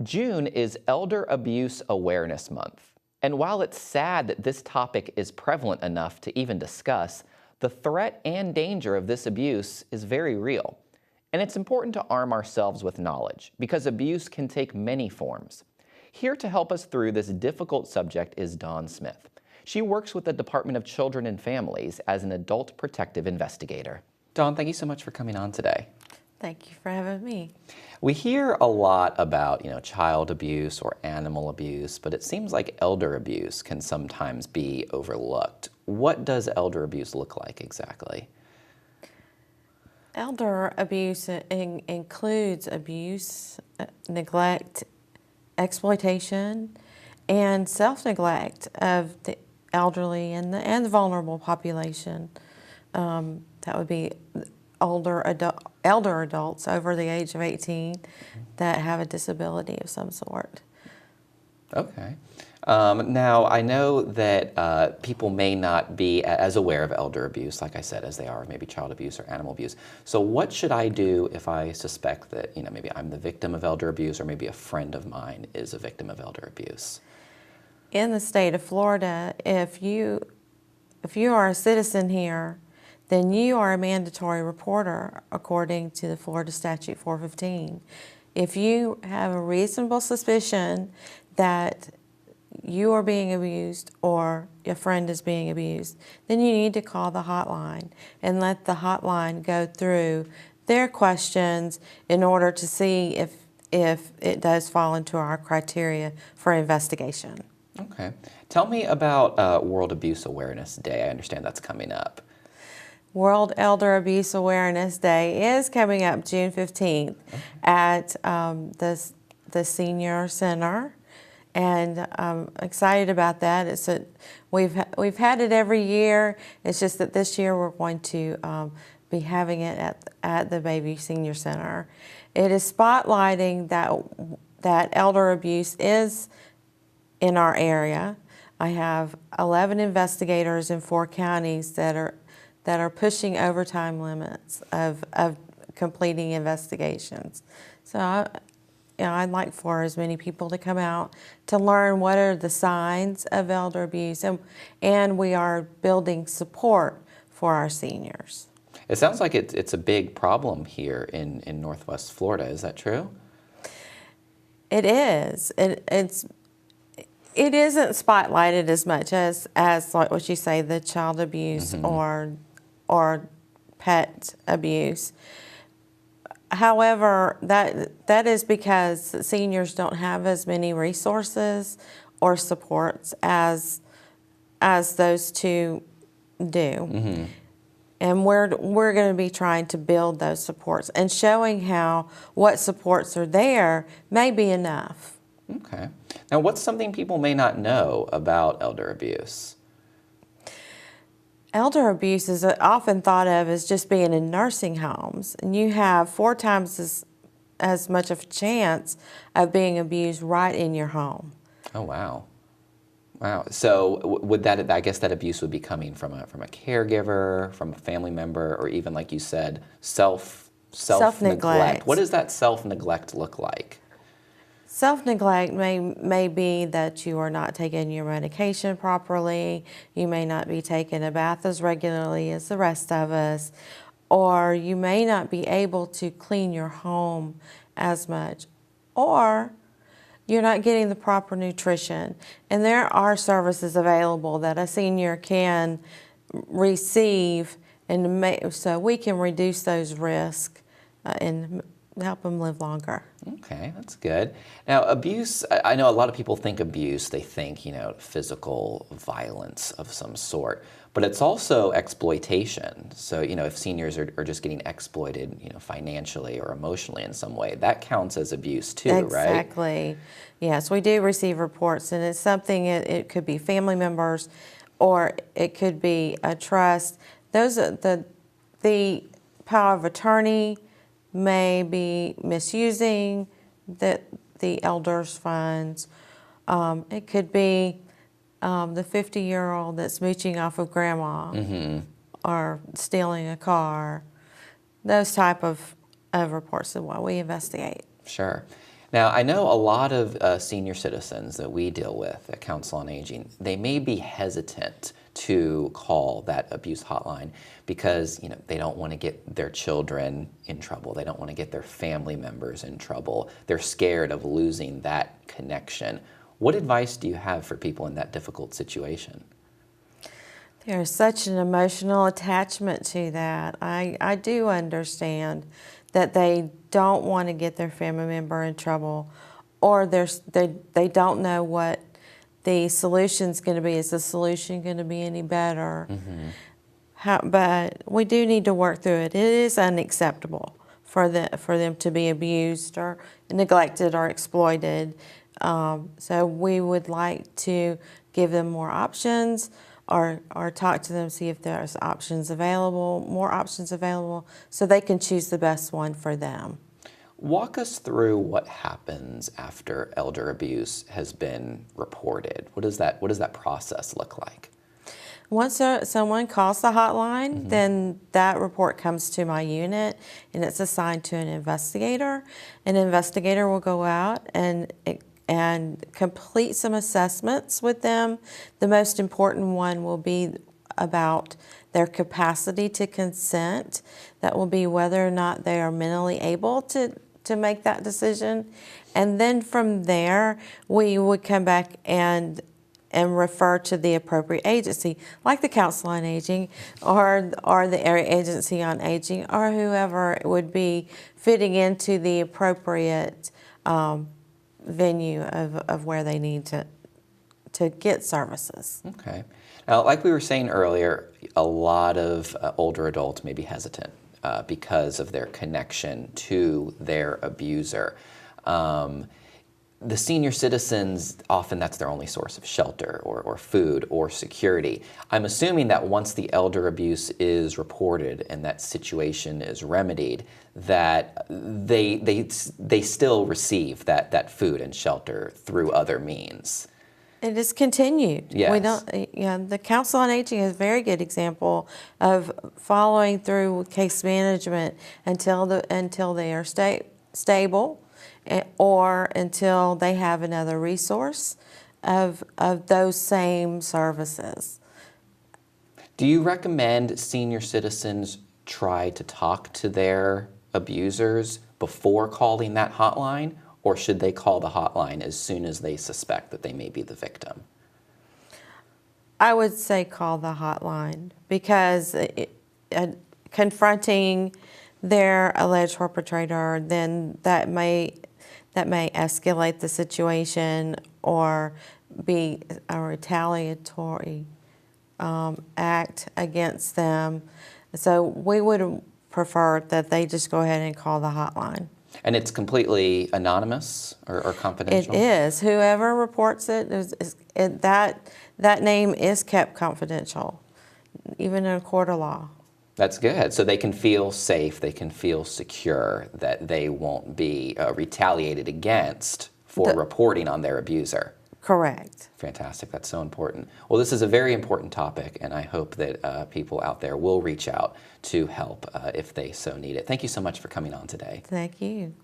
June is Elder Abuse Awareness Month. And while it's sad that this topic is prevalent enough to even discuss, the threat and danger of this abuse is very real. And it's important to arm ourselves with knowledge because abuse can take many forms. Here to help us through this difficult subject is Dawn Smith. She works with the Department of Children and Families as an adult protective investigator. Dawn, thank you so much for coming on today. Thank you for having me. We hear a lot about, child abuse or animal abuse, but it seems like elder abuse can sometimes be overlooked. What does elder abuse look like exactly? Elder abuse includes abuse, neglect, exploitation, and self-neglect of the elderly and the vulnerable population. That would be elder adults over the age of 18 that have a disability of some sort. Okay. Now, I know that people may not be as aware of elder abuse, like I said, as they are maybe child abuse or animal abuse. So what should I do if I suspect that, maybe I'm the victim of elder abuse or maybe a friend of mine is a victim of elder abuse? In the state of Florida, if you are a citizen here, then you are a mandatory reporter according to the Florida Statute 415. If you have a reasonable suspicion that you are being abused or your friend is being abused, then you need to call the hotline and let the hotline go through their questions in order to see if it does fall into our criteria for investigation. Okay. Tell me about World Abuse Awareness Day. I understand that's coming up. World Elder Abuse Awareness Day is coming up June 15th at the Senior Center, and I'm excited about that. We've had it every year. It's just that this year we're going to be having it at the Bayview Senior Center. It is spotlighting that elder abuse is in our area. I have 11 investigators in 4 counties that are pushing overtime limits of completing investigations. So I'd like for as many people to come out to learn what are the signs of elder abuse, and we are building support for our seniors. It sounds like it's a big problem here in Northwest Florida. Is that true? It is. It isn't spotlighted as much as like what you say, the child abuse or pet abuse. However, that is because seniors don't have as many resources or supports as those two do. And we're going to be trying to build those supports and showing how what supports are there may be enough. Okay. Now, what's something people may not know about elder abuse? Elder abuse is often thought of as just being in nursing homes, and you have 4 times as much of a chance of being abused right in your home. Oh, wow. Wow. So I guess that abuse would be coming from a caregiver, from a family member, or even, like you said, self-neglect. What does that self-neglect look like? Self-neglect may be that you are not taking your medication properly, you may not be taking a bath as regularly as the rest of us, or you may not be able to clean your home as much, or you're not getting the proper nutrition. And there are services available that a senior can receive, and so we can reduce those risks and help them live longer. Okay, that's good. Now, abuse, I know a lot of people think abuse, they think, physical violence of some sort, but it's also exploitation. So, if seniors are just getting exploited, financially or emotionally in some way, that counts as abuse too, right? Exactly. Yes, we do receive reports, and it's something, it could be family members, or it could be a trust. Those are the power of attorney may be misusing the elders' funds. It could be the 50-year-old that's mooching off of grandma or stealing a car. Those type of reports are what we investigate. Sure. Now, I know a lot of senior citizens that we deal with at Council on Aging, they may be hesitant to call that abuse hotline because they don't want to get their children in trouble. They don't want to get their family members in trouble. They're scared of losing that connection. What advice do you have for people in that difficult situation? There's such an emotional attachment to that. I do understand that they don't want to get their family member in trouble, or they don't know what the solution's going to be. Is the solution going to be any better? But we do need to work through it. It is unacceptable for them to be abused or neglected or exploited. So we would like to give them more options, or talk to them, see if there's more options available, so they can choose the best one for them. Walk us through what happens after elder abuse has been reported. What does that process look like? Once someone calls the hotline, then that report comes to my unit and it's assigned to an investigator. An investigator will go out and complete some assessments with them. The most important one will be about their capacity to consent. That will be whether or not they are mentally able to make that decision. And then from there, we would come back and refer to the appropriate agency, like the Council on Aging or the Area Agency on Aging, or whoever would be fitting into the appropriate venue of where they need to get services. Okay. Now, like we were saying earlier, a lot of older adults may be hesitant because of their connection to their abuser. The senior citizens, often that's their only source of shelter or food or security. I'm assuming that once the elder abuse is reported and that situation is remedied, that they still receive that food and shelter through other means. It is continued. Yes. We don't. The Council on Aging is a very good example of following through with case management until they are stable, or until they have another resource of those same services. Do you recommend senior citizens try to talk to their abusers before calling that hotline, or should they call the hotline as soon as they suspect that they may be the victim? I would say call the hotline, because confronting their alleged perpetrator, then that may escalate the situation or be a retaliatory act against them. So we would prefer that they just go ahead and call the hotline. And it's completely anonymous or confidential? It is. Whoever reports it, that name is kept confidential, even in a court of law. That's good. So they can feel safe, they can feel secure that they won't be retaliated against for reporting on their abuser. Correct. Fantastic. That's so important. Well, this is a very important topic, and I hope that people out there will reach out to help if they so need it. Thank you so much for coming on today. Thank you.